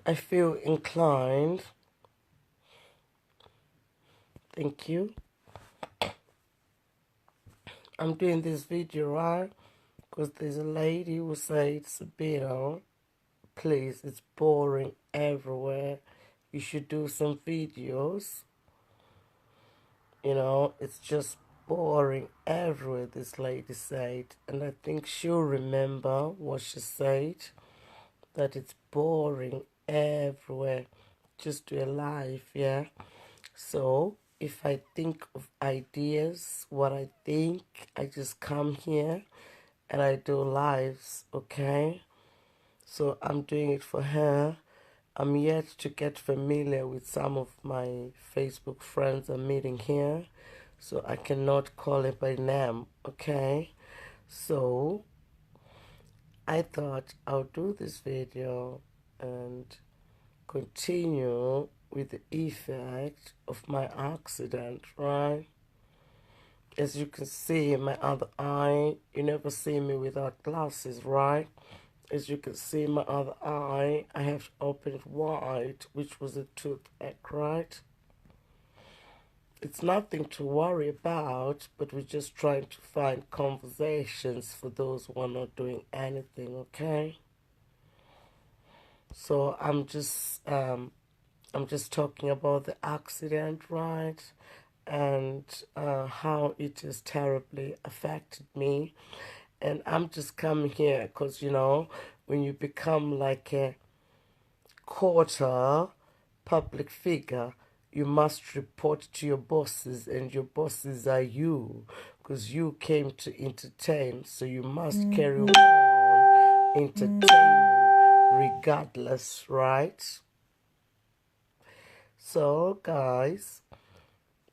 I feel inclined. Thank you. I'm doing this video, right? Because there's a lady who said, Sabena, please, it's boring everywhere. You should do some videos. You know, it's just boring everywhere, this lady said. And I think she'll remember what she said, that it's boring everywhere. Just do a live, yeah? So if I think of ideas, what I think, I just come here and I do lives, okay? So I'm doing it for her. I'm yet to get familiar with some of my Facebook friends I'm meeting here, so I cannot call it by name, okay? So I thought I'll do this video and continue with the effect of my accident, right? As you can see in my other eye, you never see me without glasses, right? As you can see in my other eye, I have opened it wide, which was a toothache, right? It's nothing to worry about, but we're just trying to find conversations for those who are not doing anything, okay? So I'm just talking about the accident, right? And how it has terribly affected me. And I'm just coming here because, you know, when you become like a quarter public figure, you must report to your bosses, and your bosses are you, because you came to entertain, so you must carry on entertaining regardless, right? So, guys,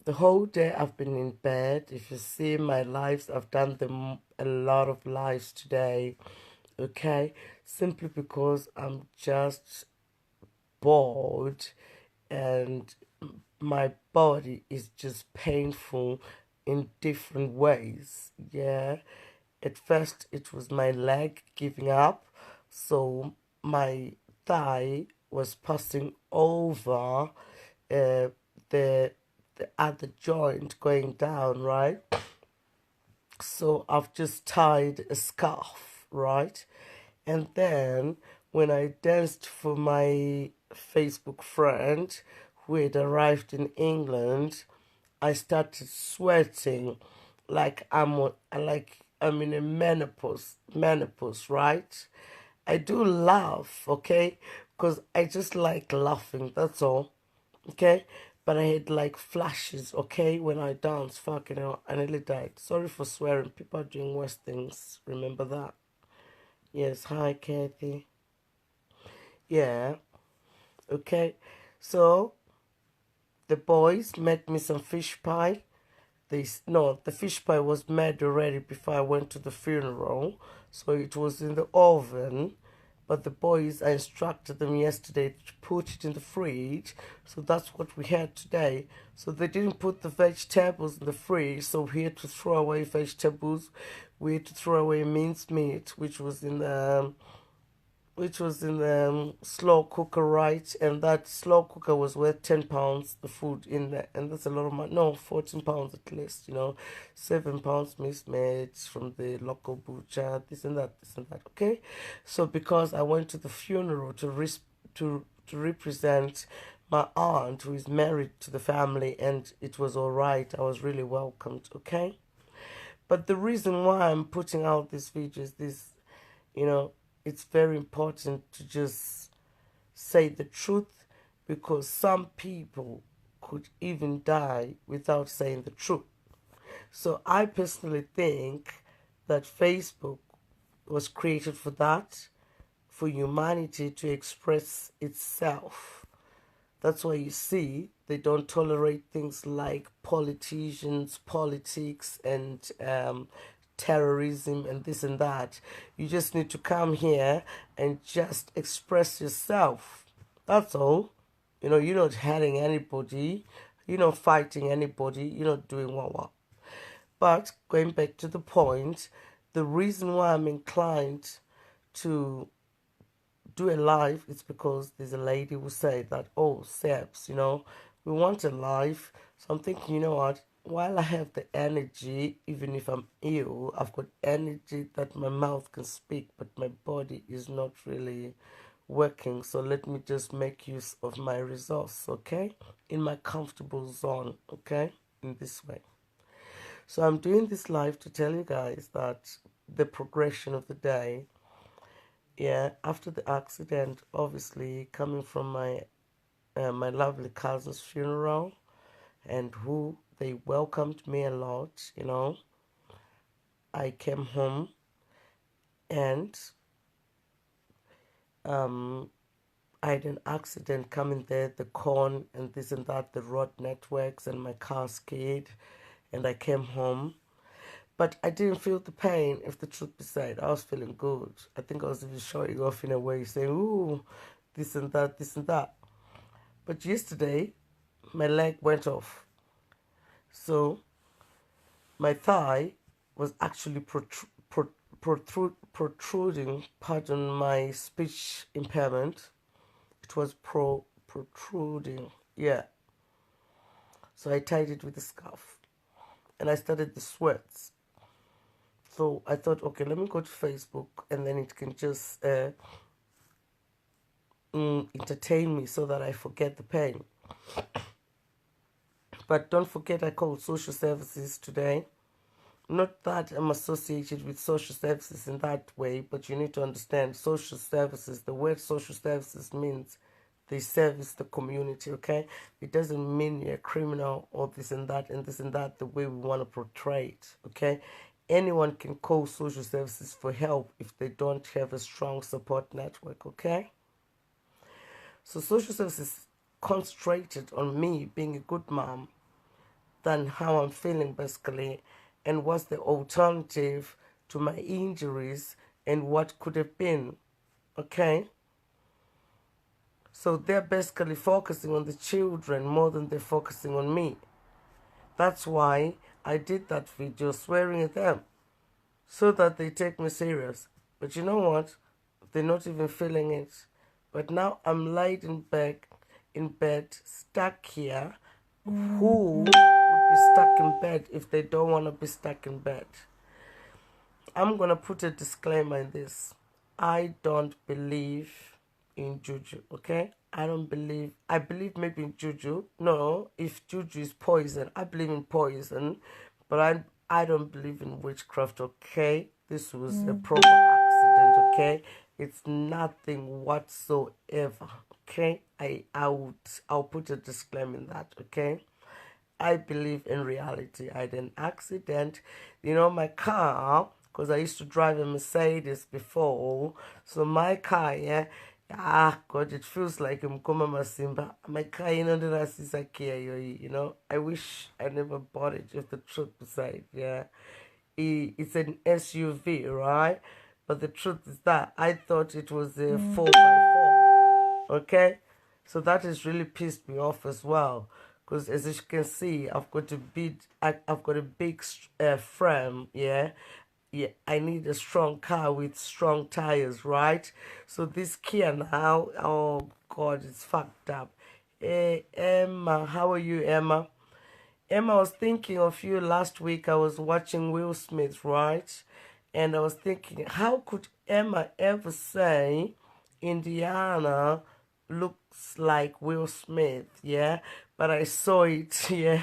the whole day I've been in bed. If you see my lives, I've done a lot of lives today, okay? Simply because I'm just bored and my body is just painful in different ways, yeah? At first, it was my leg giving up, so my thigh was passing over the the other joint going down, right? So I've just tied a scarf, right? And then when I danced for my Facebook friend who had arrived in England, I started sweating like I'm in a menopause, right? I do laugh, okay? Because I just like laughing, that's all, okay? But I had like flashes, okay, when I dance, fucking hell, I nearly died. Sorry for swearing, people are doing worse things, remember that. Yes, hi, Kathy. Yeah, okay. So, the boys made me some fish pie. No, the fish pie was made already before I went to the funeral, so it was in the oven. But the boys, I instructed them yesterday to put it in the fridge, so that's what we had today. So they didn't put the vegetables in the fridge, so we had to throw away vegetables. We had to throw away minced meat, which was in the slow cooker, right? And that slow cooker was worth £10, the food in there, and that's a lot of money. No, £14 at least, you know, £7 mismade from the local butcher, this and that, this and that. Okay, so because I went to the funeral to represent my aunt who is married to the family, and it was all right. I was really welcomed. Okay, but the reason why I'm putting out this video is this, you know, it's very important to just say the truth, because some people could even die without saying the truth. So I personally think that Facebook was created for that, for humanity to express itself. That's why you see they don't tolerate things like politicians, politics, and terrorism and this and that. You just need to come here and just express yourself. That's all. You know, you're not hurting anybody, you're not fighting anybody, you're not doing what. But going back to the point, the reason why I'm inclined to do a live is because there's a lady who said that, oh, Sebs, you know, we want a live. So I'm thinking, you know what, while I have the energy, even if I'm ill, I've got energy that my mouth can speak, but my body is not really working. So let me just make use of my resource, okay, in my comfortable zone, okay, in this way. So I'm doing this live to tell you guys that the progression of the day, yeah, after the accident, obviously coming from my lovely cousin's funeral, and who they welcomed me a lot, you know. I came home and I had an accident coming there, the corn and this and that, the road networks, and my car skid, and I came home. But I didn't feel the pain, if the truth be said. I was feeling good. I think I was even showing off in a way, saying, ooh, this and that, this and that. But yesterday, my leg went off. So my thigh was actually protruding, pardon my speech impairment. It was protruding, yeah. So I tied it with a scarf. And I started the sweats. So I thought, okay, let me go to Facebook, and then it can just entertain me so that I forget the pain. But don't forget, I called social services today. Not that I'm associated with social services in that way, but you need to understand social services. The word social services means they service the community, okay? It doesn't mean you're a criminal or this and that and this and that the way we want to portray it, okay? Anyone can call social services for help if they don't have a strong support network, okay? So social services concentrated on me being a good mom than how I'm feeling basically, and what's the alternative to my injuries and what could have been, okay? So they're basically focusing on the children more than they're focusing on me. That's why I did that video swearing at them, so that they take me serious. But you know what? They're not even feeling it. But now I'm laid in bed, stuck here. Who would be stuck in bed if they don't want to be stuck in bed? I'm going to put a disclaimer in this. I don't believe in juju, okay? I believe maybe in juju. No, if juju is poison, I believe in poison. But I don't believe in witchcraft, okay? This was a proper accident, okay? It's nothing whatsoever, okay? I'll put a disclaimer in that, okay? I believe in reality. I had an accident. You know, my car, because I used to drive a Mercedes before. So my car, yeah, God, it feels like I'm Mkoma Masimba. My car, you know, I wish I never bought it, if the truth beside, yeah. It's an SUV, right? But the truth is that I thought it was a 4x4, okay? So that has really pissed me off as well. Because as you can see, I've got a big frame, yeah. Yeah, I need a strong car with strong tires, right? So this Kia now, oh God, it's fucked up. Hey, Emma, how are you, Emma? Emma, I was thinking of you last week. I was watching Will Smith, right? And I was thinking, how could Emma ever say Indiana looks like Will Smith, yeah? But I saw it, yeah.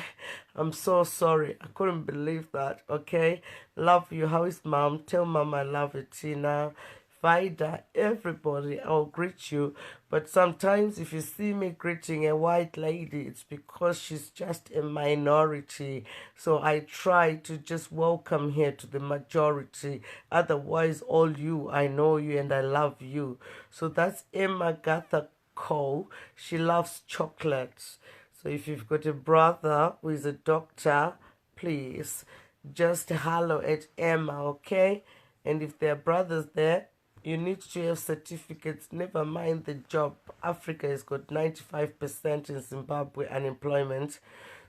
I'm so sorry. I couldn't believe that, okay? Love you. How is mom? Tell mom I love you, Tina. Vida, everybody, I'll greet you. But sometimes if you see me greeting a white lady, it's because she's just a minority. So I try to just welcome her to the majority. Otherwise, all you, I know you and I love you. So that's Emma Gatha Cole. She loves chocolates. So if you've got a brother who is a doctor, please just holler at Emma, okay? And if there are brothers there, you need to have certificates. Never mind the job. Africa has got 95% in Zimbabwe unemployment.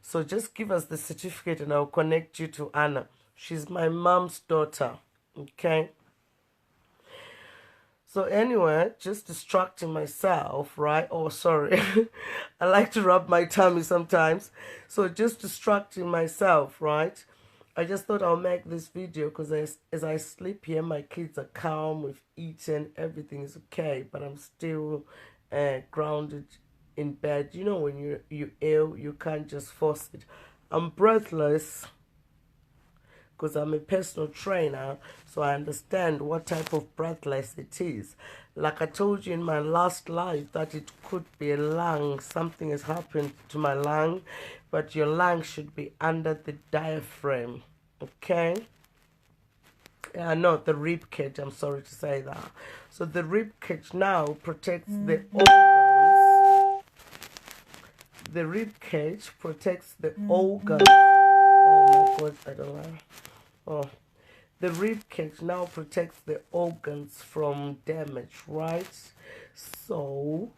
So just give us the certificate and I'll connect you to Anna. She's my mom's daughter, okay? So anyway, just distracting myself, right? Oh, sorry. I like to rub my tummy sometimes. So just distracting myself, right? I just thought I'll make this video because as I sleep here, my kids are calm, we've eaten, everything is okay, but I'm still grounded in bed. You know, when you're ill, you can't just force it. I'm breathless because I'm a personal trainer, so I understand what type of breathless it is. Like I told you in my last life that it could be a lung, something has happened to my lung, but your lung should be under the diaphragm, okay? No, the rib cage, I'm sorry to say that. So the rib cage now protects the organs. The rib cage protects the organs. Oh my God, I don't know. Oh, the rib cage now protects the organs from damage, right? So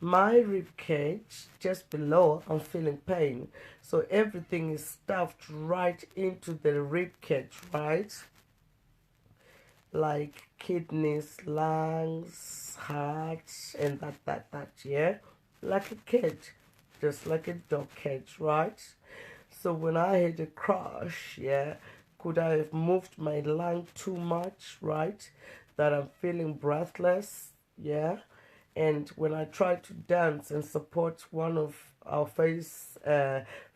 my rib cage just below, I'm feeling pain. So everything is stuffed right into the rib cage, right? Like kidneys, lungs, heart, and that, yeah? Like a cage, just like a dog cage, right? So when I had a crash, yeah, could I have moved my lung too much, right? That I'm feeling breathless, yeah? And when I tried to dance and support one of our face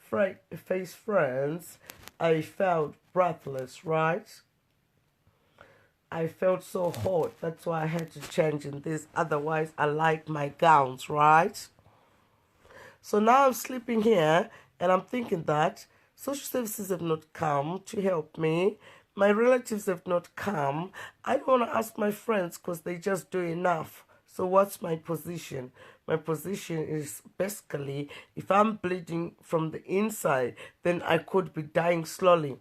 friends, I felt breathless, right? I felt so hot. That's why I had to change in this. Otherwise, I like my gowns, right? So now I'm sleeping here and I'm thinking that social services have not come to help me. My relatives have not come. I don't want to ask my friends because they just do enough. So what's my position? My position is basically if I'm bleeding from the inside, then I could be dying slowly.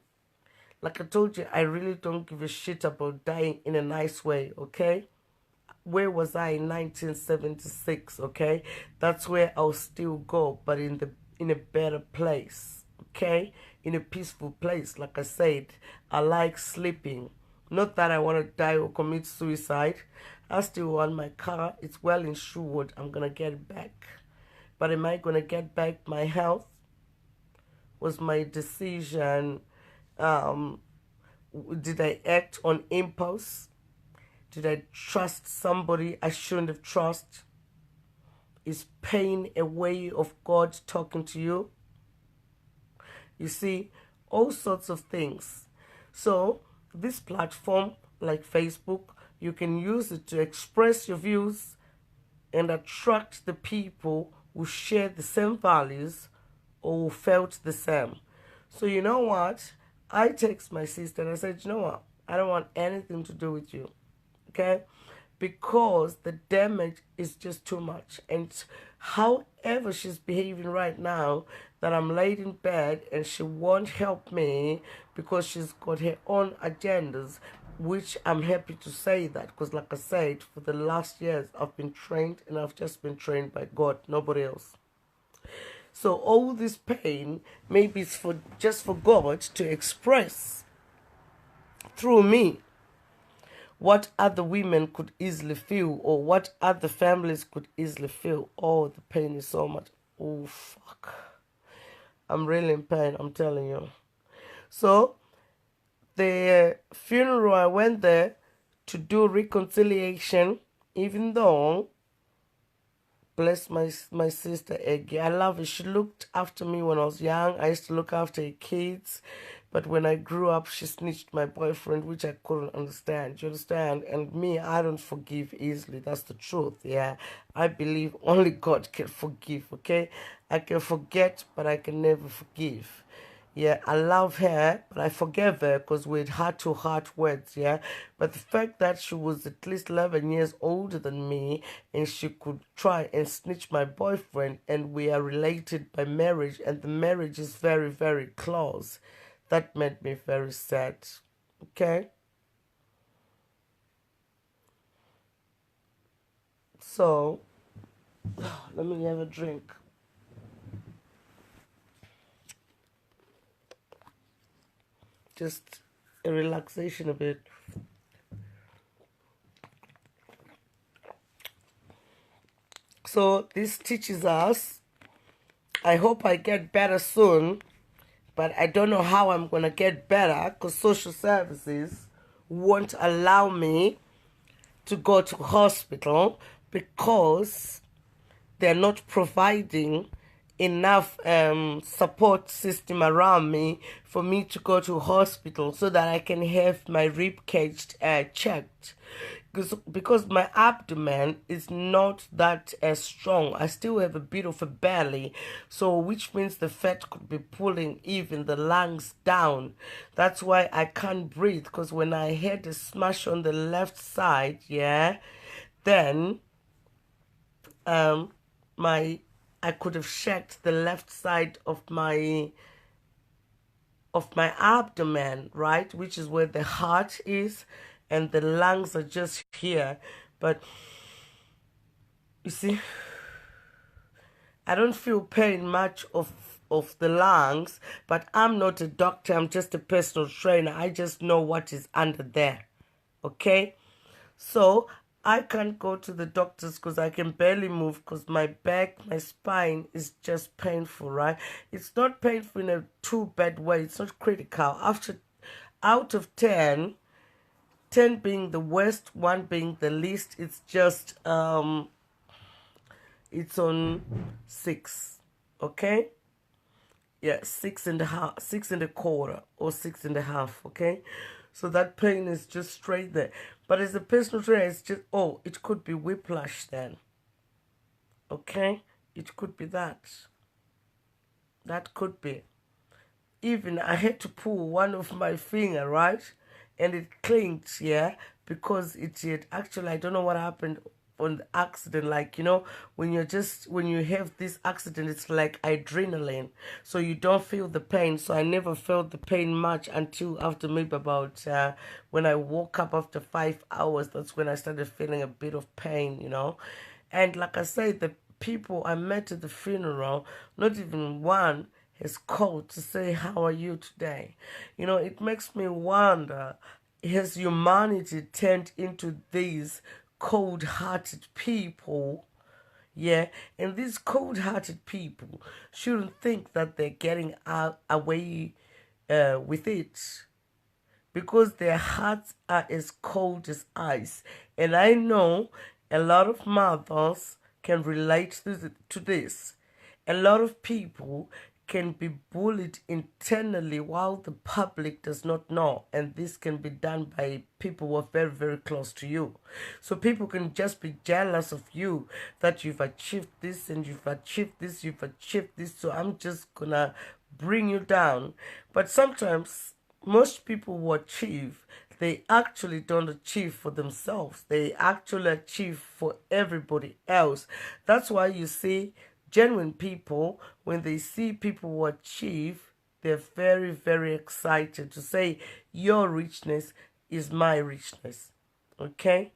Like I told you, I really don't give a shit about dying in a nice way, okay? Where was I in 1976, okay? That's where I'll still go, but in a better place, okay? In a peaceful place. Like I said, I like sleeping. Not that I want to die or commit suicide. I still want my car. It's well insured. I'm going to get it back. But am I going to get back my health? Was my decision, did I act on impulse? Did I trust somebody I shouldn't have trusted? Is pain a way of God talking to you? You see, all sorts of things. So, this platform, like Facebook, you can use it to express your views and attract the people who share the same values or who felt the same. So, you know what? I text my sister and I said, you know what? I don't want anything to do with you. Okay? Because the damage is just too much. And however she's behaving right now, that I'm laid in bed and she won't help me because she's got her own agendas, which I'm happy to say that because like I said, for the last years I've been trained and I've just been trained by God, nobody else. So all this pain, maybe it's just for God to express through me what other women could easily feel or what other families could easily feel. Oh, the pain is so much. Oh, fuck. I'm really in pain, I'm telling you. So, the funeral, I went there to do reconciliation, even though, bless my sister Eggy. I love her. She looked after me when I was young. I used to look after her kids. But when I grew up, she snitched my boyfriend, which I couldn't understand. You understand? And me, I don't forgive easily. That's the truth, yeah. I believe only God can forgive, okay? I can forget, but I can never forgive. Yeah, I love her, but I forgave her because we had heart-to-heart words, yeah? But the fact that she was at least 11 years older than me and she could try and snitch my boyfriend and we are related by marriage and the marriage is very, very close. That made me very sad. Okay? So, let me have a drink. Just a relaxation a bit. So, this teaches us, I hope I get better soon, but I don't know how I'm going to get better because social services won't allow me to go to hospital because they're not providing enough support system around me for me to go to hospital so that I can have my rib cage checked. Because my abdomen is not that strong. I still have a bit of a belly, so which means the fat could be pulling even the lungs down. That's why I can't breathe, because when I had a smash on the left side, yeah, then my I could have checked the left side of my abdomen, right, which is where the heart is, and the lungs are just here. But you see, I don't feel pain much of the lungs, but I'm not a doctor. I'm just a personal trainer. I just know what is under there. Okay? So I can't go to the doctors because I can barely move because my back, my spine is just painful, right? It's not painful in a too bad way. It's not critical. Out of 10, 10 being the worst, 1 being the least, it's just it's on 6. Okay? Yeah, 6.5, 6.25, or 6.5. Okay? So that pain is just straight there. But as a personal trainer, it's just, oh, it could be whiplash then. Okay? It could be that. That could be. Even I had to pull one of my finger, right? And it clinked, yeah, because it had actually, I don't know what happened on the accident. Like, when you have this accident, it's like adrenaline. So you don't feel the pain. So I never felt the pain much until after maybe about, when I woke up after 5 hours, that's when I started feeling a bit of pain. And like I said, the people I met at the funeral, not even one has called to say, how are you today? It makes me wonder, has humanity turned into these cold-hearted people? Yeah, and these cold-hearted people shouldn't think that they're getting away with it, because their hearts are as cold as ice. And I know a lot of mothers can relate to this. A lot of people can be bullied internally while the public does not know. And this can be done by people who are very, very close to you. So people can just be jealous of you that you've achieved this and you've achieved this, you've achieved this. So I'm just gonna bring you down. But sometimes most people who achieve, they actually don't achieve for themselves. They actually achieve for everybody else. That's why you see genuine people, when they see people who achieve, they're very, very excited to say, your richness is my richness. Okay?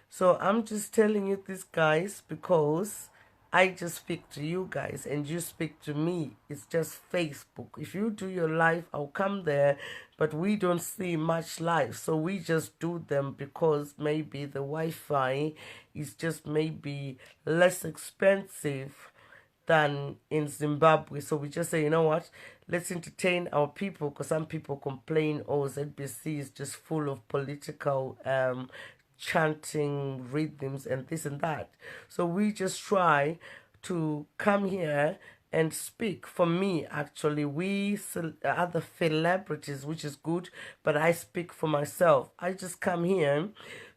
So I'm just telling you this, guys, because I just speak to you guys and you speak to me. It's just Facebook. If you do your live, I'll come there, but we don't see much live. So we just do them because maybe the Wi-Fi is just maybe less expensive than in Zimbabwe. So we just say, you know what, let's entertain our people, because some people complain, oh, ZBC is just full of political chanting rhythms and this and that. So we just try to come here and speak. For me, actually, we are the celebrities, which is good, but I speak for myself. I just come here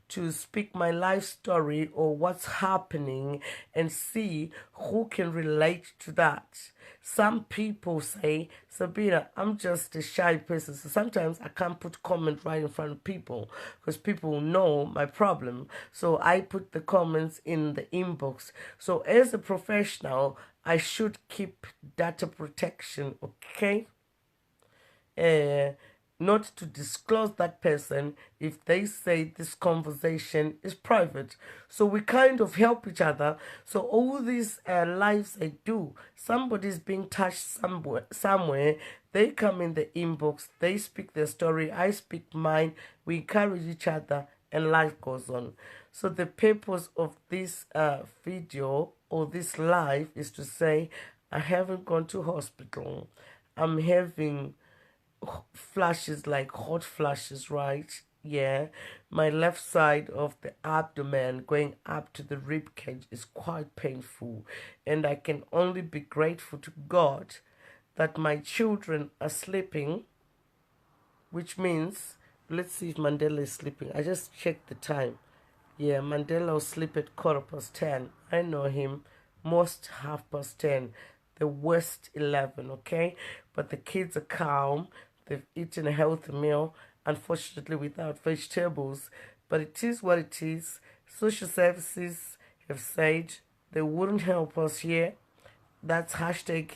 to speak my life story or what's happening and see who can relate to that. Some people say, Sabina, I'm just a shy person. So sometimes I can't put comment right in front of people because people know my problem. So I put the comments in the inbox. So as a professional, I should keep data protection, okay? not to disclose that person if they say this conversation is private. So we kind of help each other. So all these lives I do, somebody's being touched somewhere, they come in the inbox, they speak their story, I speak mine, we encourage each other, and life goes on. So the purpose of this video or this live is to say, I haven't gone to hospital. I'm having flashes, like hot flashes, right? Yeah, my left side of the abdomen going up to the rib cage is quite painful, and I can only be grateful to God that my children are sleeping, which means, let's see if Mandela is sleeping. I just checked the time. Yeah, Mandela will sleep at 10:15. I know him. Most 10:30. The worst 11, okay? But the kids are calm. They've eaten a healthy meal, unfortunately without vegetables. But it is what it is. Social services have said they wouldn't help us here. That's hashtag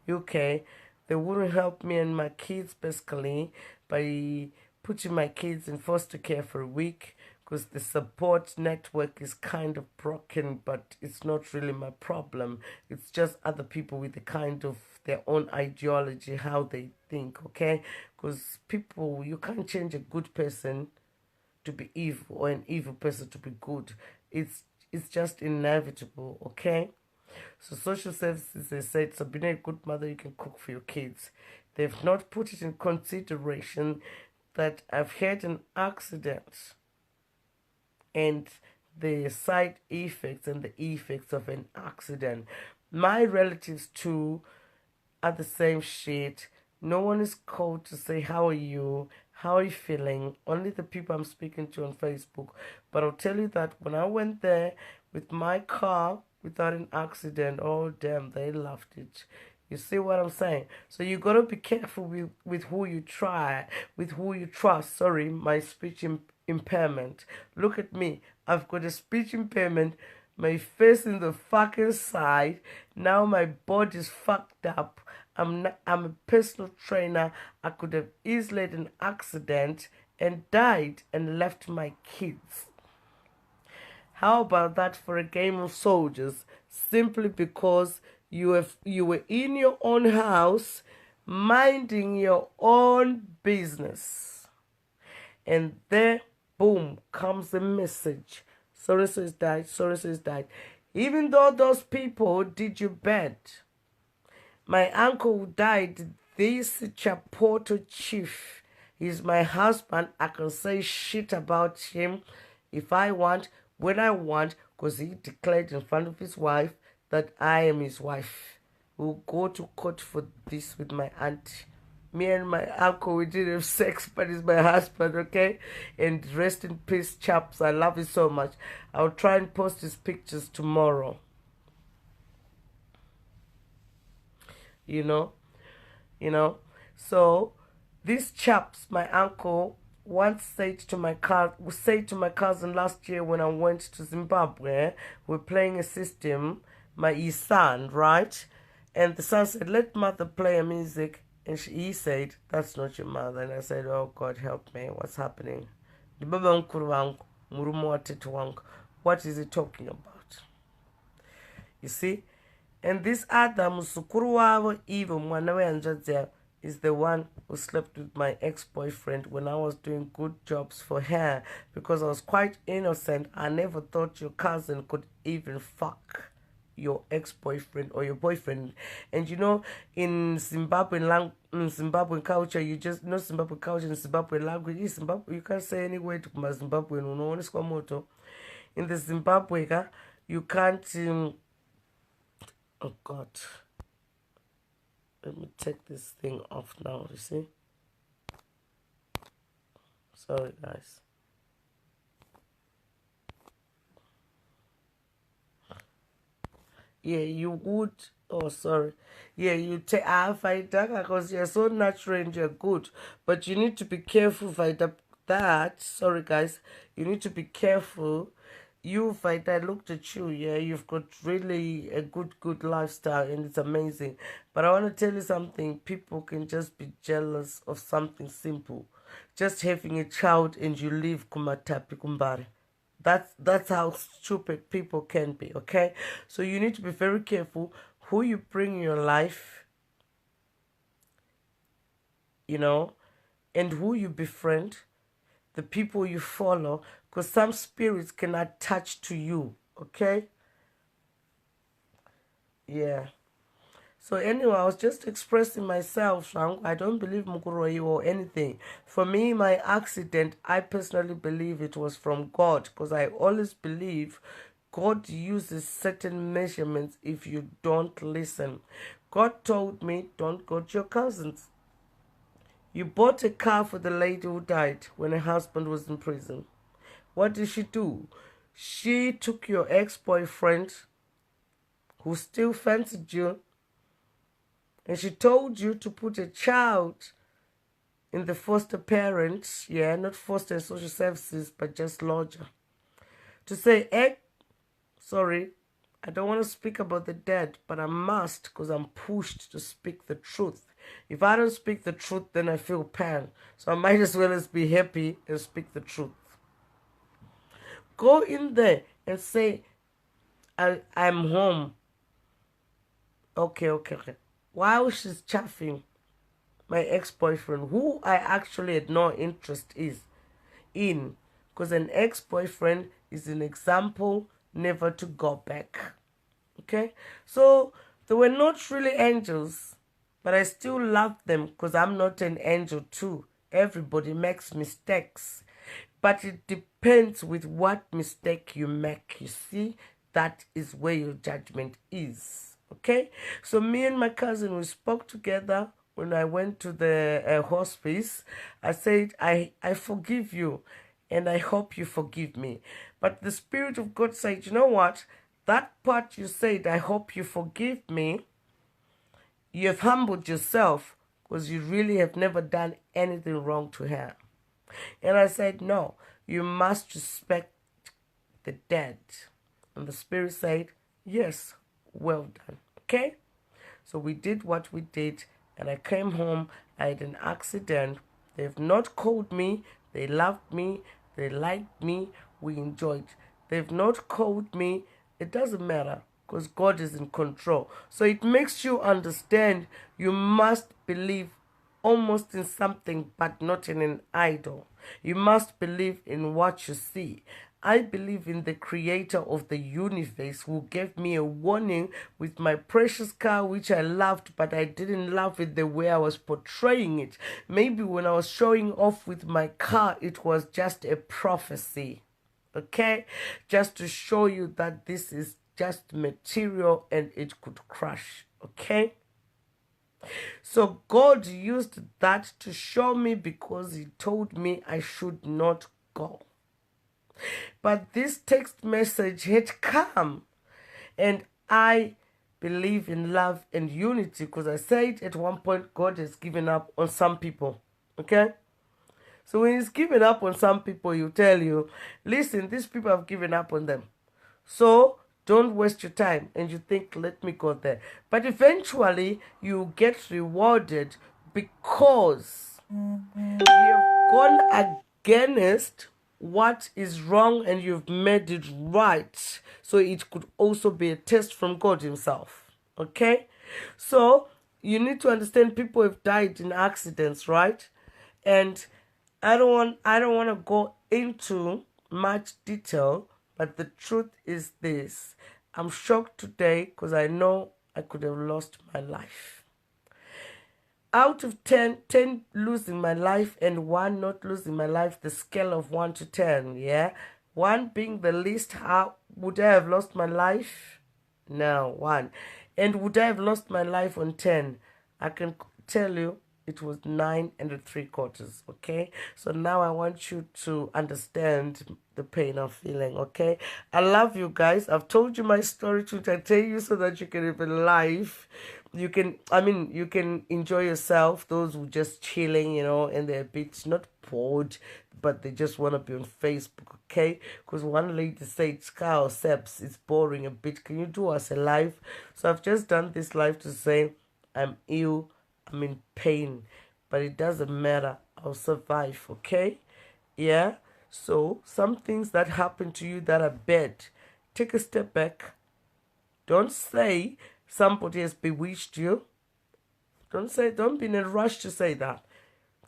UK. They wouldn't help me and my kids basically by putting my kids in foster care for a week, because the support network is kind of broken, but it's not really my problem. It's just other people with the kind of their own ideology, how they think, okay? Because people, you can't change a good person to be evil or an evil person to be good. It's just inevitable, okay? So social services, they said, so being a good mother, you can cook for your kids. They've not put it in consideration that I've had an accident and the side effects and the effects of an accident. My relatives too are the same shit. No one is called to say, how are you? How are you feeling? Only the people I'm speaking to on Facebook. But I'll tell you that when I went there with my car without an accident, oh damn, they loved it. You see what I'm saying? So you gotta be careful with who you with who you trust. Sorry, my speech impairment. Look at me. I've got a speech impairment. My face in the fucking side. Now my body's fucked up. I'm a personal trainer. I could have easily had an accident and died and left my kids. How about that for a game of soldiers? Simply because you were in your own house, minding your own business, and there, boom, comes a message. So-and-so has died, so-and-so has died. Even though those people did you bad. My uncle who died, this Chapoto chief, he's my husband. I can say shit about him if I want, when I want, because he declared in front of his wife that I am his wife. We'll go to court for this with my aunt. Me and my uncle, we didn't have sex, but he's my husband, okay? And rest in peace, chaps. I love you so much. I'll try and post his pictures tomorrow. You know? So, these chaps, my uncle, once said to my cousin last year when I went to Zimbabwe, we're playing a system, his son, right? And the son said, let mother play a music. And he said, that's not your mother. And I said, oh, God, help me. What's happening? What is he talking about? You see? And this other musukuru wavo, even Mwanawe is the one who slept with my ex-boyfriend when I was doing good jobs for her, because I was quite innocent. I never thought your cousin could even fuck your ex-boyfriend or your boyfriend. And you know, in Zimbabwean culture, you just know Zimbabwean culture and Zimbabwean language. You can't say any word to my Zimbabwean. In the Zimbabwe, you can't. Oh God. Let me take this thing off now, you see? Sorry, guys. Yeah, you would. Oh, sorry. Yeah, you take. Fight that because you're so natural and you're good. But you need to be careful, fight up that. Sorry, guys. You need to be careful you fight, I looked at you, yeah, you've got really a good lifestyle and it's amazing. But I want to tell you something, people can just be jealous of something simple. Just having a child and you live kumatapi kumbari. That's how stupid people can be, okay? So you need to be very careful who you bring in your life, you know, and who you befriend, the people you follow, because some spirits can attach to you, okay? Yeah. So anyway, I was just expressing myself, Shang. I don't believe Mukuroi or anything. For me, my accident, I personally believe it was from God, because I always believe God uses certain measurements if you don't listen. God told me, don't go to your cousins. You bought a car for the lady who died when her husband was in prison. What did she do? She took your ex-boyfriend, who still fancied you, and she told you to put a child in the foster parents, yeah, not foster and social services, but just lodger. To say, sorry, I don't want to speak about the dead, but I must because I'm pushed to speak the truth. If I don't speak the truth, then I feel pain. So I might as well as be happy and speak the truth. Go in there and say, I'm home. Okay. While she's chaffing my ex-boyfriend, who I actually had no interest in, because an ex-boyfriend is an example never to go back. Okay, so they were not really angels, but I still love them because I'm not an angel too. Everybody makes mistakes, but it depends with what mistake you make. You see, that is where your judgment is. Okay, so me and my cousin, we spoke together when I went to the hospice. I said, I forgive you and I hope you forgive me. But the Spirit of God said, you know what? That part you said, I hope you forgive me, you have humbled yourself because you really have never done anything wrong to her. And I said, no, you must respect the dead. And the Spirit said, yes, well done. Okay? So we did what we did, and I came home. I had an accident. They've not called me. They loved me. They liked me. We enjoyed. They've not called me. It doesn't matter because God is in control. So it makes you understand you must believe almost in something, but not in an idol. You must believe in what you see. I believe in the creator of the universe who gave me a warning with my precious car, which I loved, but I didn't love it the way I was portraying it. Maybe when I was showing off with my car, it was just a prophecy. Okay? Just to show you that this is just material and it could crash. Okay? So God used that to show me because he told me I should not go. But this text message had come, and I believe in love and unity because I said at one point God has given up on some people. Okay? So when he's given up on some people, he'll tell you, listen, these people have given up on them. So don't waste your time and you think, let me go there. But eventually you get rewarded because you have gone against what is wrong and you've made it right. So it could also be a test from God himself. Okay? So you need to understand people have died in accidents, right? And I don't want to go into much detail, but the truth is this. I'm shocked today because I know I could have lost my life. Out of 10 losing my life and 1 not losing my life, the scale of 1 to 10, yeah? 1 being the least, how would I have lost my life? No, 1. And would I have lost my life on 10? I can tell you it was 9 3/4, okay? So now I want you to understand the pain I'm feeling, okay? I love you guys. I've told you my story to entertain you so that you can live a life you can, you can enjoy yourself. Those who just chilling, and they're a bit not bored, but they just want to be on Facebook, okay? Because one lady said, Scar Seps, it's boring a bit. Can you do us a live? So I've just done this live to say I'm ill, I'm in pain, but it doesn't matter. I'll survive, okay? Yeah? So some things that happen to you that are bad, take a step back. Don't say somebody has bewitched you. Don't be in a rush to say that.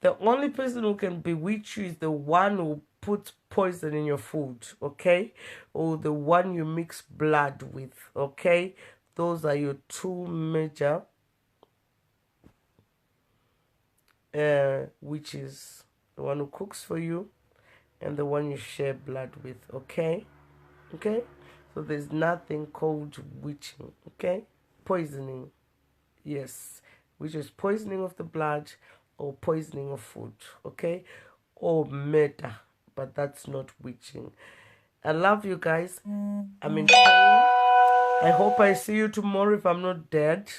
The only person who can bewitch you is the one who puts poison in your food, okay? Or the one you mix blood with, okay? Those are your two major witches. The one who cooks for you and the one you share blood with, okay? Okay? So there's nothing called witching, okay? Poisoning. Yes, which is poisoning of the blood or poisoning of food, okay? Or murder, but that's not witching. I love you guys. I'm in pain. I hope I see you tomorrow if I'm not dead.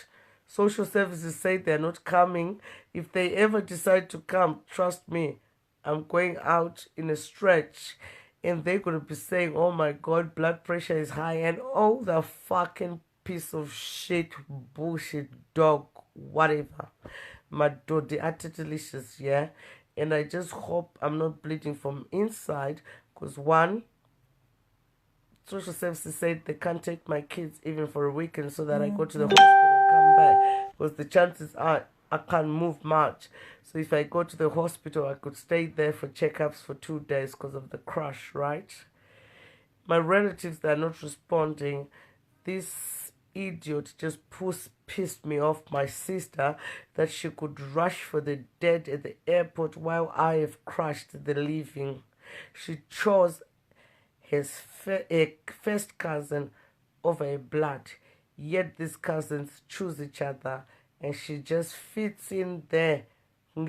Social services say they're not coming. If they ever decide to come, trust me, I'm going out in a stretch and they're going to be saying, oh my God, blood pressure is high and all the fucking piece of shit, bullshit, dog, whatever. My dodi delicious, yeah? And I just hope I'm not bleeding from inside because one, social services said they can't take my kids even for a weekend so that I go to the hospital and come back because the chances are I can't move much. So if I go to the hospital, I could stay there for checkups for 2 days because of the crush, right? My relatives, they're not responding. This idiot just pissed me off, my sister, that she could rush for the dead at the airport while I have crushed the living. She chose his first cousin over a blood. Yet these cousins choose each other and she just fits in there.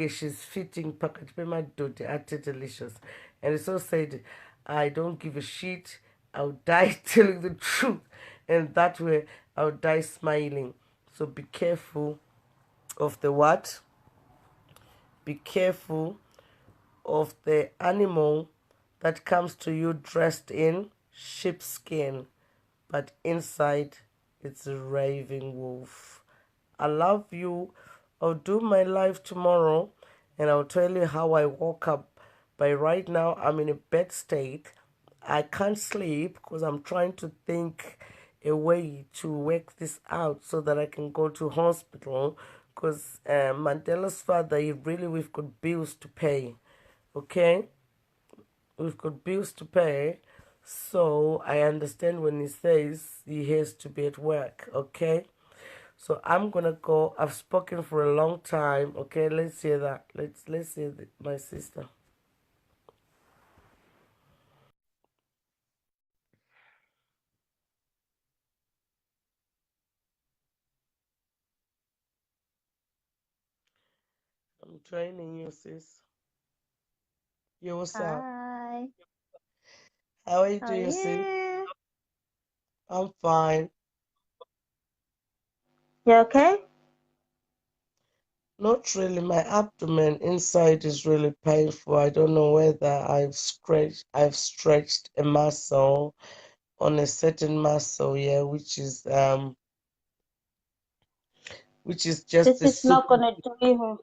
She's fitting package pemadoda at delicious. And it's so said, I don't give a shit. I'll die telling the truth. And that way I'll die smiling. So be careful of the what? Be careful of the animal that comes to you dressed in sheepskin, but inside it's a raving wolf. I love you. I'll do my live tomorrow and I'll tell you how I woke up. But right now, I'm in a bad state. I can't sleep because I'm trying to think a way to work this out so that I can go to hospital because Mandela's father, we've got bills to pay. Okay? We've got bills to pay. So I understand when he says he has to be at work. Okay? So I'm gonna go. I've spoken for a long time. Okay, let's hear that. Let's hear my sister. I'm joining you, sis. Yo, what's up? Hi, How are you how are doing, sis? you? I'm fine. You okay? Not really. My abdomen inside is really painful. I don't know whether I've stretched a muscle on a certain muscle, yeah, which is just This the is not super gonna do you.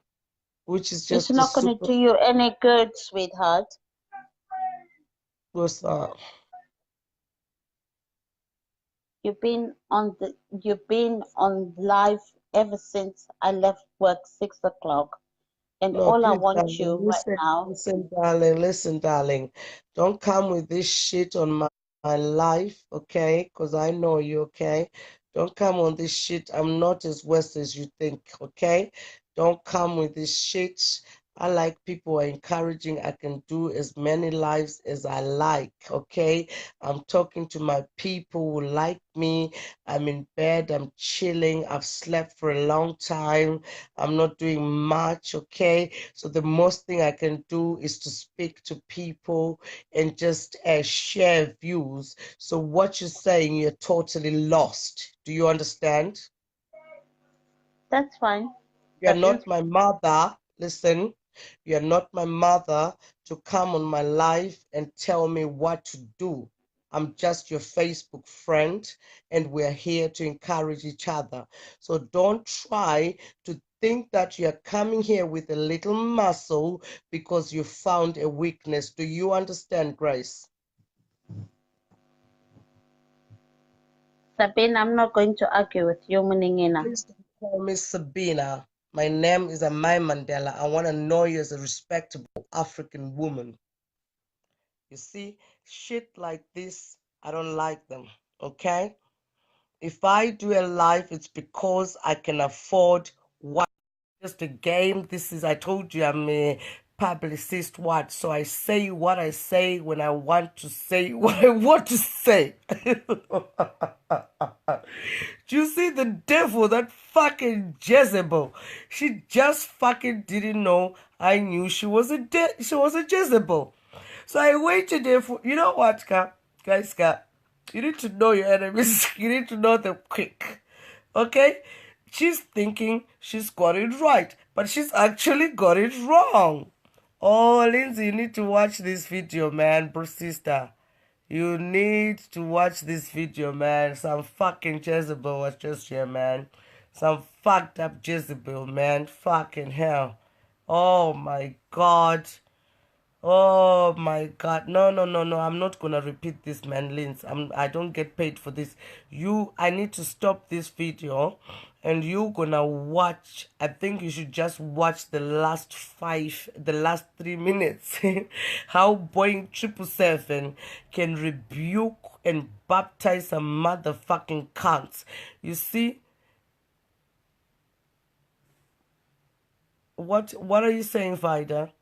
which is It's just the not gonna super do you any good, sweetheart. what's up? You've been on live ever since I left work 6 o'clock, and No, all I please, want darling, you right now. listen, darling. Don't come with this shit on my life, okay? Because I know you, okay? Don't come on this shit. I'm not as worse as you think, okay? Don't come with this shit. I like people who are encouraging. I can do as many lives as I like, okay? I'm talking to my people who like me. I'm in bed. I'm chilling. I've slept for a long time. I'm not doing much, okay? So the most thing I can do is to speak to people and just share views. So what you're saying, you're totally lost. Do you understand? That's fine. You're not my mother. Listen, you're not my mother to come on my life and tell me what to do. I'm just your Facebook friend, and we're here to encourage each other. So don't try to think that you're coming here with a little muscle because you found a weakness. Do you understand, Grace? Sabine, I'm not going to argue with you, Muningina. Please don't call me Sabina. My name is Amai Mandela. I want to know you as a respectable African woman. You see, shit like this, I don't like them, okay? If I do a live, it's because I can afford what. Just a game. This is, I told you, I'm a publicist, what? So I say what I say when I want to say what I want to say. Do you see the devil, that fucking Jezebel? She just fucking didn't know I knew she was a Jezebel. So I waited there for, you know what, guys, you need to know your enemies. You need to know them quick. Okay? She's thinking she's got it right, but she's actually got it wrong. Oh, Lindsay, you need to watch this video, man, bro, sister. You need to watch this video, man. Some fucking Jezebel was just here, man. Some fucked up Jezebel, man. Fucking hell. Oh my God. Oh my God. No, no, no, no. I'm not gonna repeat this, man, Linz. I don't get paid for this. I need to stop this video and you gonna watch. I think you should just watch the last 3 minutes. How Boeing 777 can rebuke and baptize some motherfucking cunts. You see? What are you saying, Vida?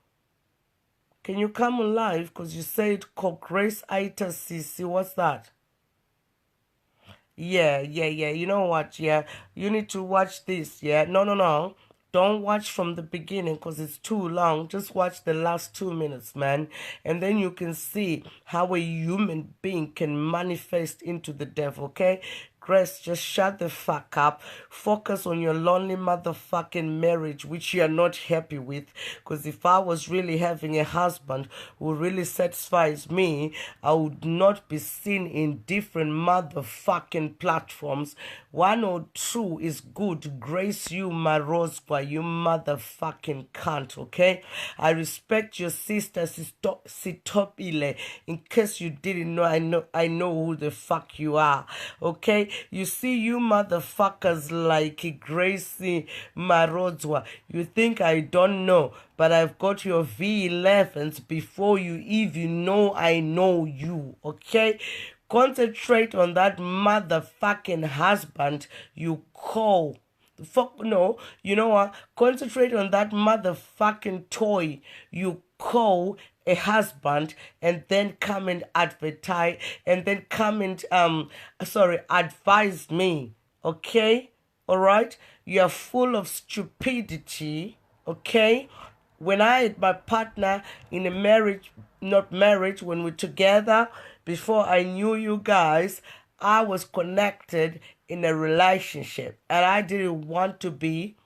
Can you come on live? Because you said Grace Aita Sisi. What's that? Yeah. You know what? Yeah. You need to watch this. Yeah. No. Don't watch from the beginning because it's too long. Just watch the last 2 minutes, man. And then you can see how a human being can manifest into the devil, okay? Grace, just shut the fuck up. Focus on your lonely motherfucking marriage, which you are not happy with. Because if I was really having a husband who really satisfies me, I would not be seen in different motherfucking platforms. 1 or 2 is good. Grace, you Marozwa, you motherfucking cunt, okay? I respect your sister Sitopile. In case you didn't know, I know who the fuck you are, okay? You see, you motherfuckers like Gracie Marozwa, you think I don't know, but I've got your V11s before you even know I know you, okay? Concentrate on that motherfucking husband you call. Fuck no, you know what? Concentrate on that motherfucking toy you call a husband, and then come and advertise, and then come and advise me. Okay? Alright? You're full of stupidity. Okay? When I had my partner in a marriage, not marriage, when we're together, before I knew you guys, I was connected in a relationship and I didn't want to be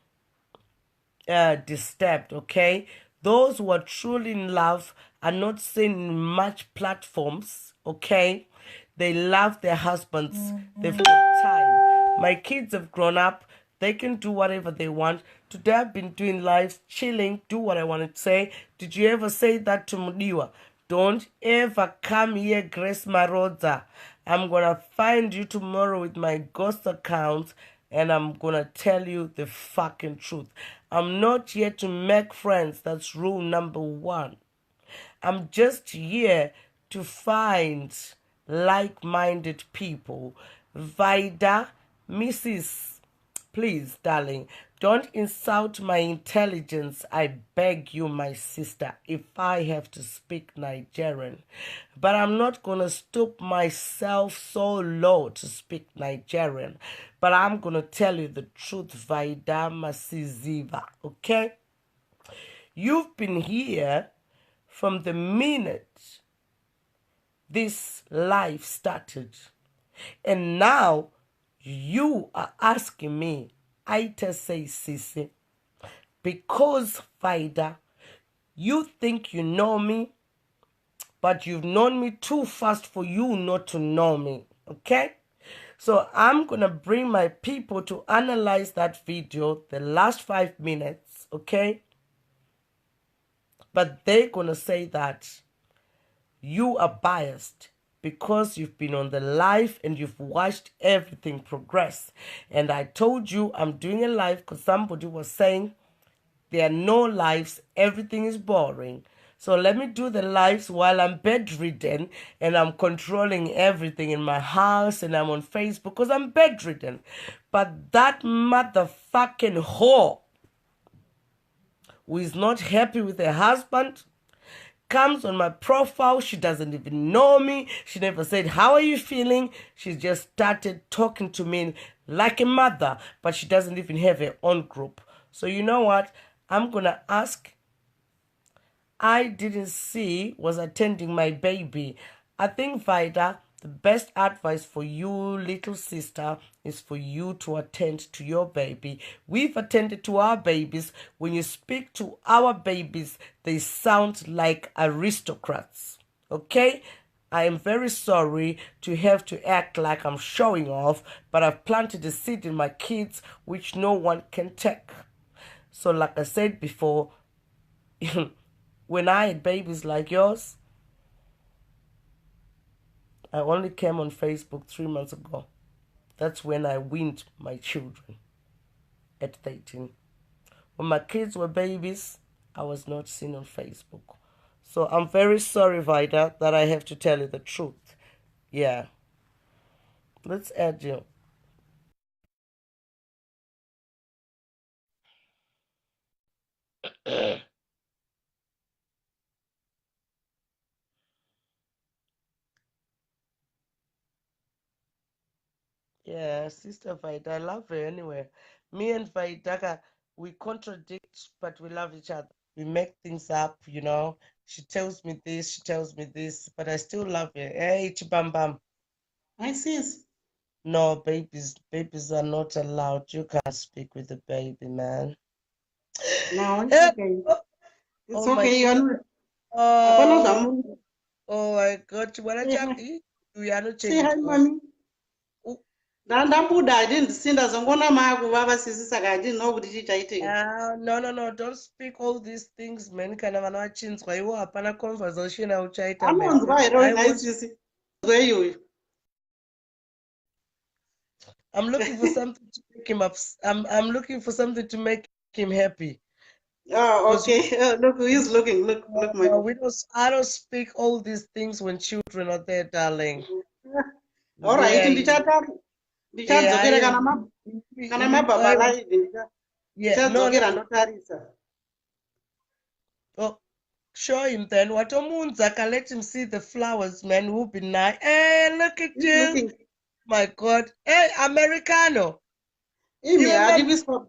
disturbed, okay? Those who are truly in love are not seen in much platforms, okay? They love their husbands. They've got time. My kids have grown up. They can do whatever they want. Today I've been doing lives, chilling, do what I want to say. Did you ever say that to Mudiwa? Don't ever come here, Grace Maroza. I'm going to find you tomorrow with my ghost account and I'm going to tell you the fucking truth. I'm not here to make friends. That's rule number 1. I'm just here to find like-minded people. Vida, Mrs. Please, darling, don't insult my intelligence. I beg you, my sister, if I have to speak Nigerian. But I'm not going to stoop myself so low to speak Nigerian. But I'm going to tell you the truth, Vida Masiziva, okay? You've been here from the minute this life started. And now you are asking me aita say sisi, because Vida, you think you know me, but you've known me too fast for you not to know me, okay? So I'm gonna bring my people to analyze that video, the last 5 minutes, okay? But they're gonna say that you are biased because you've been on the live and you've watched everything progress. And I told you I'm doing a live because somebody was saying there are no lives, everything is boring. So let me do the lives while I'm bedridden and I'm controlling everything in my house and I'm on Facebook because I'm bedridden. But that motherfucking whore who is not happy with her husband comes on my profile. She doesn't even know me. She never said, how are you feeling? She just started talking to me like a mother, but she doesn't even have her own group. So you know what? I'm going to ask. I didn't see was attending my baby. I think, Vida, the best advice for you, little sister, is for you to attend to your baby. We've attended to our babies. When you speak to our babies, they sound like aristocrats. Okay? I am very sorry to have to act like I'm showing off, but I've planted a seed in my kids which no one can take. So, like I said before, when I had babies like yours, I only came on Facebook 3 months ago. That's when I weaned my children at 13. When my kids were babies, I was not seen on Facebook. So I'm very sorry, Vida, that I have to tell you the truth. Yeah. Let's add you. Yeah, Sister Vida, I love her anyway. Me and Vida, we contradict, but we love each other. We make things up, you know. She tells me this, she tells me this, but I still love her. Hey, Chibam. I sis. No, babies are not allowed. You can't speak with the baby, man. No, it's Hey, okay. oh, It's oh my okay. God. Hapana Oh, zvamunhu. oh my God. Say hi. We are not Say changing hi, it off. mommy. Ndabuda, I didn't see that zongona maakuvava sisi saka I didn't know kuti chichaitika. No. Don't speak all these things, man. Kana vana vachinzwa iwo hapana conversation auchaita, man. Anonzwa here I wina want. isisi. Nzwa iyoyo. I'm looking for something to make him up. I'm looking for something to make him happy. Oh, Because okay. Look who is looking. Look, my boy. we don't. I don't speak all these things when children are there, darling. All right, Yeah, yeah. I ndichadzokera am. kana mababa live Yeah. No. ndichadzokera ndotarisa. Oh, show him then. What Omunzaka, let him see the flowers, man. Who'll be nice. Hey, look at He's you. looking. My God. Hey, Americano. Imi You remember?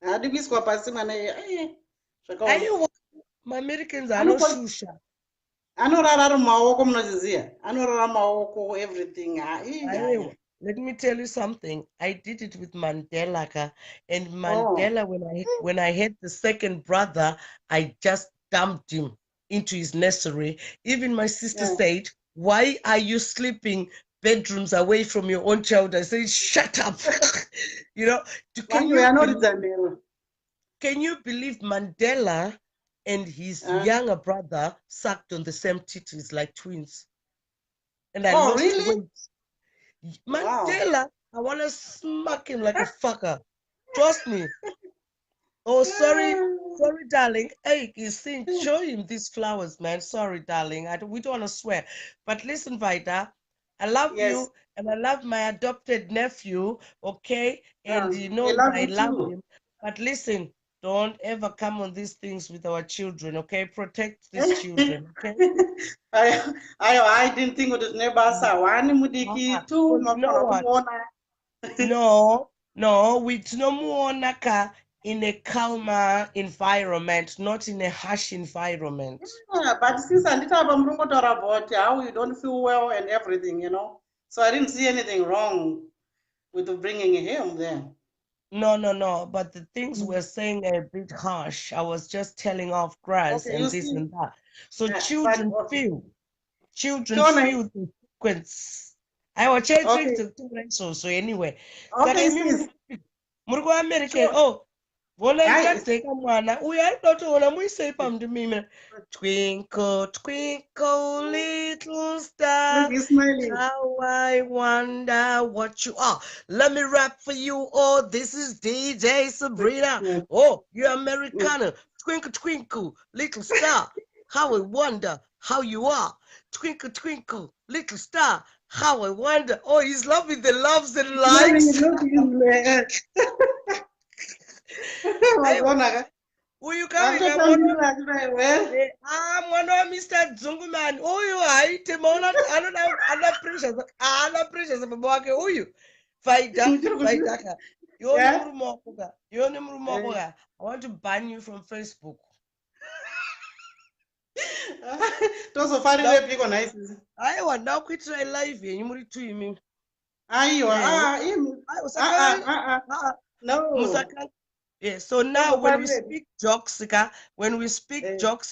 hadiviswa pasi mana Are zvakaoma. you my Americans are no shusha. Anorara mumaoko munoziziya. Anorara mumaoko everything. Let me tell you something. I did it with Mandela, and Oh. Mandela, when I had the second brother, I just dumped him into his nursery. Even my sister Yeah. said, "Why are you sleeping bedrooms away from your own child?" I said, "Shut up." You know, can Vanhu you vanoridza believe? mbero. Can you believe Mandela and his Uh, younger brother sucked on the same titties like twins? And I oh, lost really? weight. Wow. Mandela, I want to smack him like a fucker. Trust me. Oh, sorry, darling. Hey, you see, show him these flowers, man. Sorry, darling. We don't want to swear. But listen, Vida, I love Yes. you and I love my adopted nephew, okay? And he We knows love I you love too. him. But listen, don't ever come on these things with our children, okay? Protect these children, okay? I didn't think kuti tine basa wani mudiki tu Because you know mafanira what? kumuona. No, we Muonaka in a calmer environment, not in a harsh environment. Yeah, but since I nditi apa murongotaura about how you don't feel well and everything, you know. So I didn't see anything wrong with bringing him there. No. But the things we're saying are a bit harsh. I was just telling off grass Okay, you and this see, and that. So but children okay. feel Children, the sequence. I was changing okay, to so anyway. Saka okay, imi sis. muri kuAmerica. Sure. Oh, vona I, ndikateka mwana uyu ari kutoona muisei pamundimimira. Twinkle, twinkle, little look, star, he's smiling. how I wonder what you are. Let me rap for you. Oh, this is DJ Sabrina. Mm, Oh, you're mm. Americana. Twinkle, twinkle, little star, how I wonder how you are. Twinkle, twinkle, little star, how I wonder. Oh, he's loving the loves and Smiling, likes. look, Hey, he's will you come? wakatambira well. Mwana wa Mr. Dzungumani uyu haite maona ana pressures baba wake uyu faidaka ione Yeah. murume wako ka ione murume wako ka I want to ban you from Facebook. Tozofarire piko naisisi. Aiwa ndakuitirai live yenyu muri tu imi. Aiwa, imi. No. Musaka. Yeah, so now when we speak jokes,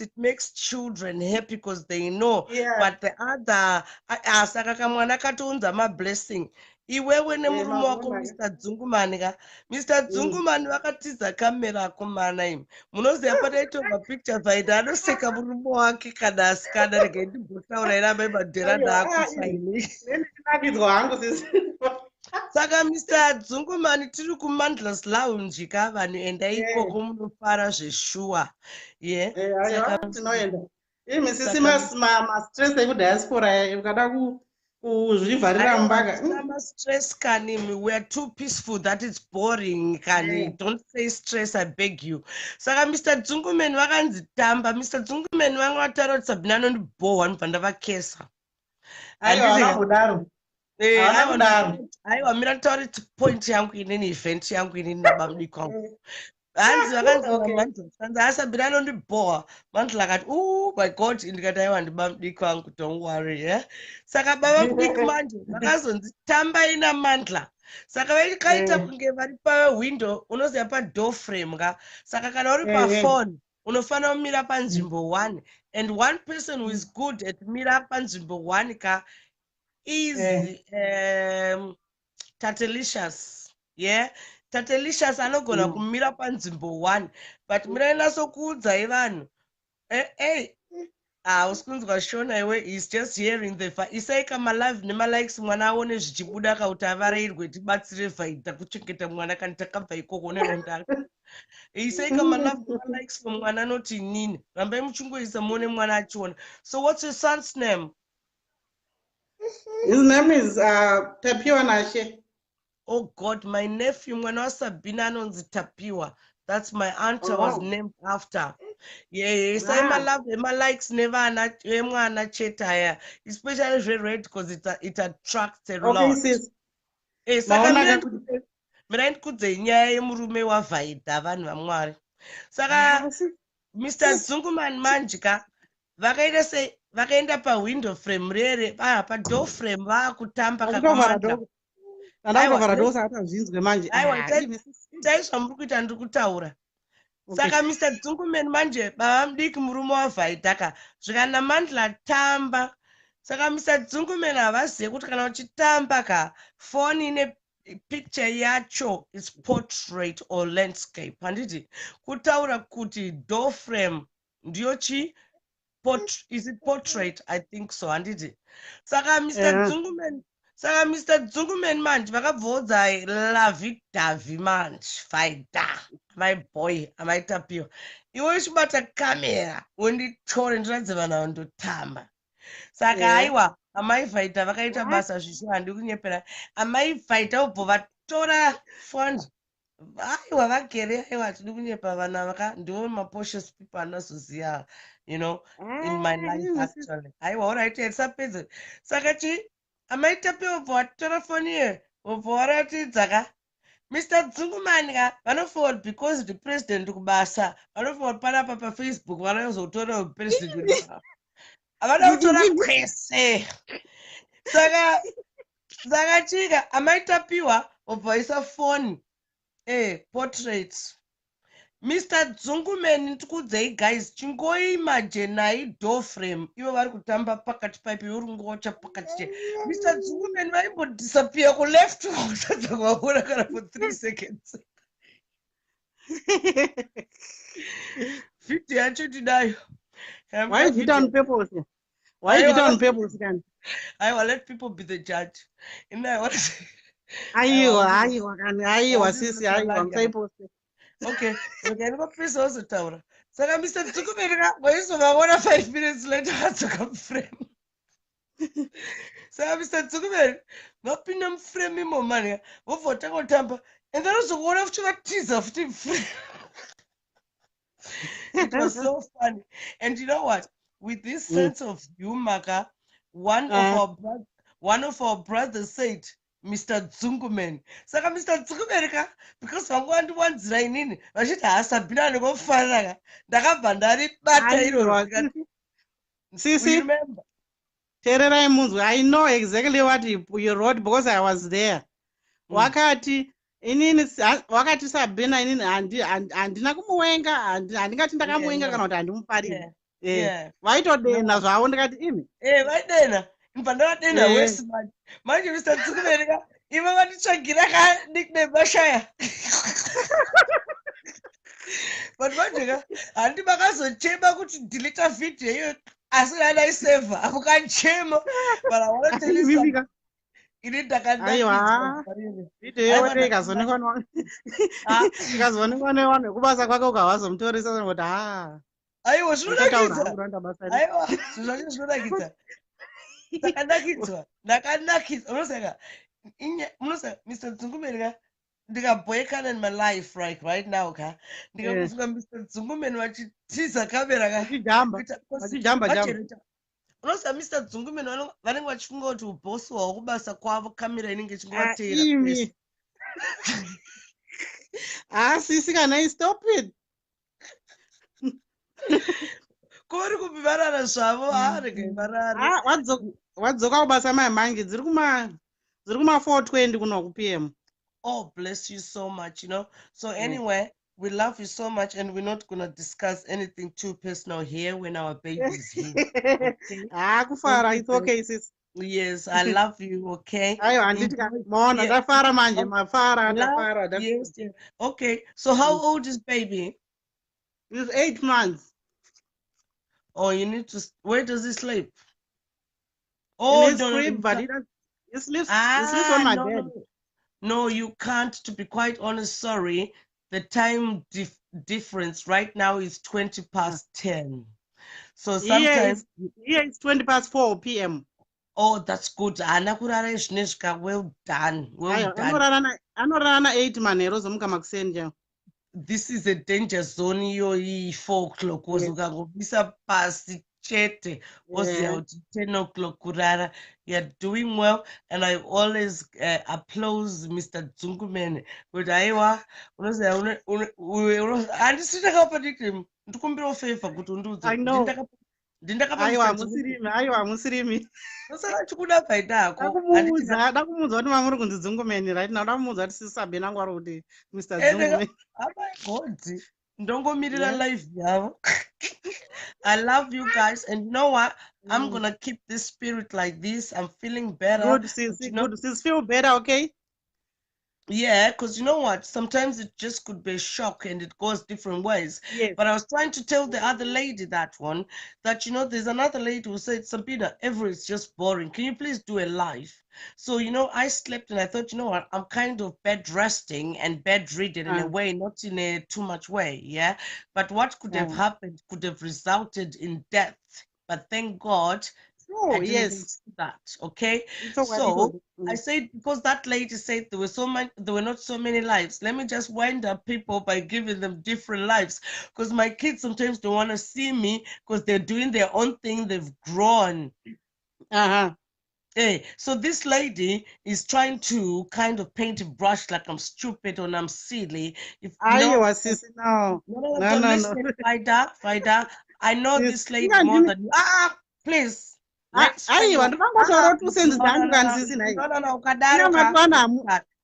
it makes children happy because they know. Yeah. But the other, saka kamwana katunza ma blessing. Iwewe nemurume wako Mr. Dzungumani ka. Mr. Dzungumani vakatiza kamera kumana imi. Munoziva pataitorwa pictures vaida anoseka murume wake kana asikana rege ndimbotaura iramba imadherada akusaini. Ndinakidzwa hangu sisi. Saka Mr. Dzungumani tiri kuMandlas Lounge ka vanhu endai ikoko munofara zveshuwa. Yeah. Aiwa, tinoenda. Imi sisi ma-stress ekudiaspora ukada kuzvivharira mumba. Stress kani, we are too peaceful that it's boring kani. Don't say stress, I beg you. Saka Mr. Dzungumani vakanzi tamba. Mr. Dzungumani vanga vataura kuti Sabina anondibhohwa ndibva ndavakesa. Aiwa, aiwa mira tauri point yangu inini event yangu inini nabambi kwangu hanzi vakanzi Sabina anondibhohwa manzi lakati my god ndikati aiwa ndibambi kwangu don't worry yeah? Saka baba mudiki manje vakazonzi tambai naMandla saka vaikaita kunge vari pawindow unoziva padoor frame ka saka kana uri pafone unofanira kumira panzvimbo 1 and one person who is good at mira panzvimbo 1 ka is Tatelicious. Yeah, Tatelicious anogona kumira panzvimbo 1 but mirainasokuudzai vanhu usikunzwa shona iwe is just hearing the isaika malive nemalikes mwana aone zvichibuda kauti avarairwe tibatsire vhaidha kuchengeta mwana kana takabva ikoko nerondaka isaika malive nemalikes pamwana anoti inini rambai muchingoisa muone mwana achiona. So what's your son's name? His name is Tapiwa Nashe. Oh God, my nephew mwana Sabina anonzi Tapiwa. That's my aunt was named after. Yeah, say my love, my likes never mwana cheta, especially very red because it attracts a lot. Okay, sis. Saka mira kudze nyaya yemurume wavhaidha vanhu vaMwari. Saka Mr. Dzungumani manjika vakaita sei vakaenda pawindow frame rere padoor frame vaakutamba kakamanda. Itai zvamuri kuita ndiri kutaura. Saka Mr. Dzungumani manje baba mudiki murume wavhaidhaka zvikana Mandla tamba. Saka Mr. Dzungumani havazive kuti kana uchitamba ka foni ine picture yacho is portrait or landscape. Handiti kutaura kuti door frame ndiyo chi is it portrait? I think so. Handiti saka Mr. Dzungumani manje vakabvodza lavidhavi manje faida my boy amaitapiwa iwe uchibata kamera unditore ndiradze vanhu vandotamba saka haiwa amai vhaita vakaita basa zvisho handi kunyepera amai vhaita ubvo vatora foni aiwa vagere aiwa tiri kunyepa vanhu ava ndivo maposhest people anazoziva in my life actually aiwa alright tisapedze saka amaitapiwa ubvo vatora foni iyo ubvo varatidza ka Mr. Dzungumani ka vanoforward because the president kubasa vanoforward panapa paFacebook vanozotora president havana kutora kwese saka chika amaitapiwa ubva vaisa foni Portrait. Mr. Dzungumen ndikudzei guys chingoimagine nai door frame ivo vari kutamba pakati paipi yoringocha pakati che Mr. Dzungumen vaimbodisappear kuleft kutadza kuvaona kana for 3 seconds. Video yacho tidayo. Why is it on purpose? Why is it on purpose? I will let people be the judge. And I want to say, aiwa sisi aiwa musaiposte. okay, please also taura. Saka Mr. Tsukumerika waizovaona 5 minutes later vatsoka muframe. Saka Mr. Tsukumerika vapinda muframe imomo vobva vatanga kutamba and then uzokuona futi vatiza futi muframe. It was so funny. And you know what? With this sense of humor, one of our brothers said, Mr. Dzungumen. Saka Mr. Dzungumen, because vangu vandiwanzira inini vachiti Sabena ndingofanira ndakabva ndaribata iro. Sisi, remember? Tererai munzwe, I know exactly what you wrote because I was there. Wakati inini wakati Sabena inini handina kumuwenga handingati ndakamuwenga kana kuti handimufarira. Vaitodena zvavo ndikati imi. Vaidena. Ndakadena west manje Mr. Dzungumen ivo vanditsvagira ka nickname vashaya. But manje handi vakazochema kuti delete video iyoyo asi anaiseva amukachema but I want to tell you something. Ini ndakandaiwa video yote ikazoonekwa nevanhu vekubasa kwake ukavazomutoresa kuti aiwa zvinonakidza ndakanakidzwa unosaka Mr. Dzungumen ndikabhoekana in my life right now ka ndikakufunga Mr. Dzungumen vachitiza kamera unoziva Mr. Dzungumen vanenge vachifunga kuti ubosi hwavo kubasa kwavo kamera inenge ichingovateera. Sisi kana stop it. Kuri kubivarara zvavo regai varara. Wadzoka kubasa manje dziri kuma 420 kuno ku-PM. Oh, bless you so much, So anyway, we love you so much and we're not going to discuss anything too personal here when our baby is here. Okay? Kufara, it's okay, sis. Yes, I love you, okay? Yes. Okay, so how old is baby? He's 8 months. Oh, you need to, where does he sleep? In his crib, but he sleeps on my bed. No, you can't, to be quite honest, sorry. The time difference right now is 20 past 10. So sometimes... Here it's 20 past 4 p.m. Oh, that's good. Well done. Well done. Anorana 8 manero zomuka makusenja. This is a danger zone, yo 4 o'clock. Ukangobisa pasi chete. 10 o'clock kurara. You're doing well, and I always applause Mr. Dzungumen. But aiwa, I know. Aiwa musirimi. Ndakumuudza kuti mamuri kunzi Dzungumen right now. Ndakumuudza kuti sisi Sabena ngwari kuti Mr. Dzungumen. Ndongomirira life yavo. I love you guys, and you know what? I'm gonna keep this spirit like this. I'm feeling better. Good, sis. Good, sis. Feel better, okay? Yeah, because you know what? Sometimes it just could be a shock and it goes different ways. Yes. But I was trying to tell the other lady that there's another lady who said, Sabena, ever is just boring. Can you please do a live? So, I slept and I thought, what? I'm kind of bed resting and bedridden in a way, not in a too much way. Yeah. But what could have happened could have resulted in death. But thank God. Oh, yes. That okay. So I said, because that lady said there were not so many lives. Let me just wind up people by giving them different lives. Because my kids sometimes don't want to see me because they're doing their own thing. They've grown. Hey, so this lady is trying to kind of paint a brush like I'm stupid or I'm silly. No. Listen, Faida, I know this lady more than you. Please.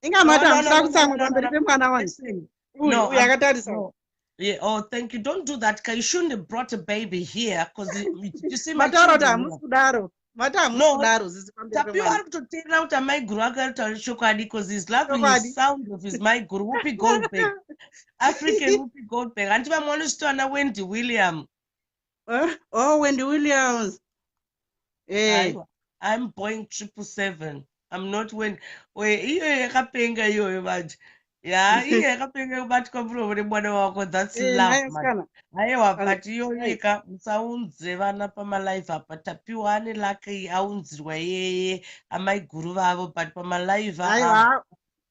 Inga No, madam, no, no, sira no, no, kutsamwa no, no, no, pamberi no. pemwana wangu. Listen. Uyu, No, uyu akatarisa. no. Yeah, oh, thank you. Don't do that, Kai. You shouldn't have brought a baby here because you see my Matauro kuti children hamusi here. kudaro. Mata hamusi No, kudaro zisi pamberi Tapiwa pemwana. ari kutoteerera kuti amai guru akataura chokwadi because he's loving Chokwadi. his sound of his my guru. Whoopi Goldberg. African Whoopi Goldberg. Anti vamwe vanositwana Wendy William. Oh, Wendy Williams. Aiwa. I'm Boeing 777. I'm not when iyo yakapenga iyoyo manje. Yeah, iyo yakapenga kubatwa muromo nemwana wako. That's love, man. Aiwa, but iyo yeka musaunze vana pamalive apa. Tapiwa ane lake aunzirwa yeye amai guru vavo, but pamalive Aiwa.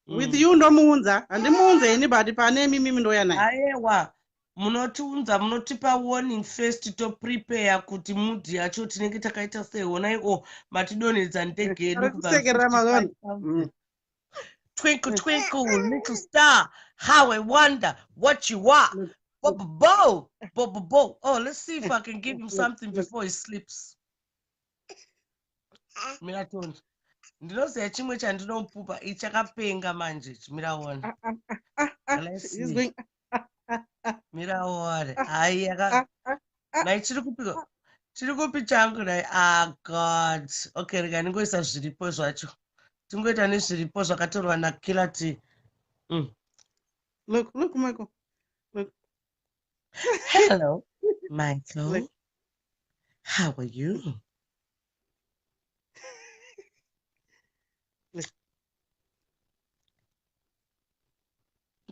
With you ndomuunza. Handimuunze anybody pane mimi ndoya naye. Aiwa. Munotiunza munotipa warning first to prepare kuti mudhi yacho tinenge takaita sei onai matidonedza ndege yedu kubva 55,000. Twinkle twinkle little star, how I wonder what you are. Bo. Oh, let's see if I can give him something before he sleeps. Miratonda ndinoziva chimwe chandinomupupa ichakapenga manje miraona. Let's see. Miraona hai nai chiri kupi changu nai god. Okay, rega ndingoisa zviripo zvacho tingoita nezviripo zvakatorwa nakila t. Look, Michael. Look. Hello, Michael. Look. How are you? Look.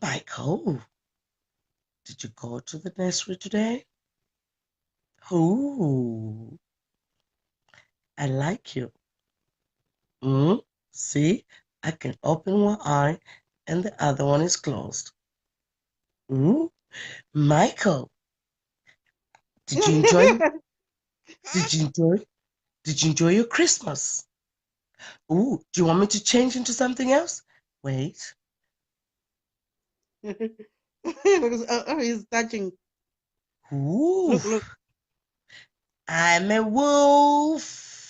Michael, did you go to the nursery today? Ooh, I like you. See, I can open one eye and the other one is closed. Ooh, Michael, did you enjoy? Did you enjoy your Christmas? Ooh, do you want me to change into something else? Wait. Oh, he's touching. Ooh. Look. I'm a wolf.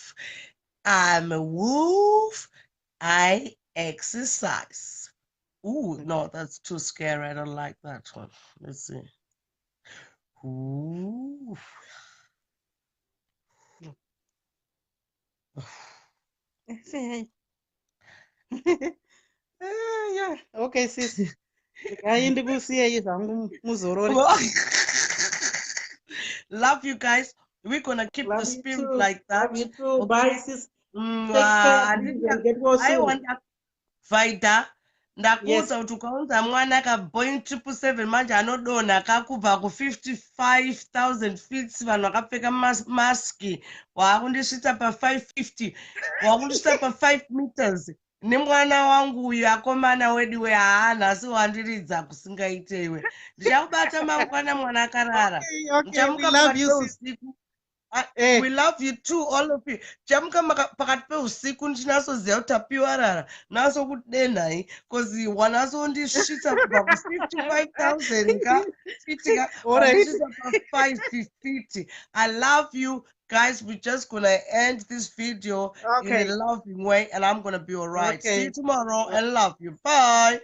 I exercise. Ooh, no, that's too scary. I don't like that one. Let's see. Ooh. Yeah. Okay, sis. Love you guys. We're gonna keep the spirit like that. Love you too. Bye, sis. Take care and get well soon. I want Vaida. Ndakuudza kuti ukaunza mwana kaboeing 777 manje anodonha kakubva ku55,000 feet vanhu vakapfeka maski waakundisvitsa pa550 waakundisvitsa pa5 meters nemwana wangu uyu akomana wedu nhasi wandiridza kusingaiteiwe ndichakubata mangwana mwana akarara ndichamuka pakati peusiku. We love you too, all of you. Chamuka pakati peusiku ndichinatsoziva kuti Tapiwa rara nasokudenhai because wanasondisvitsa kubva ku55,000 ka wandisvitsa pa550. I love you guys. We're just gonna end this video in a loving way and I'm gonna be all right. See you tomorrow and love you. Bye.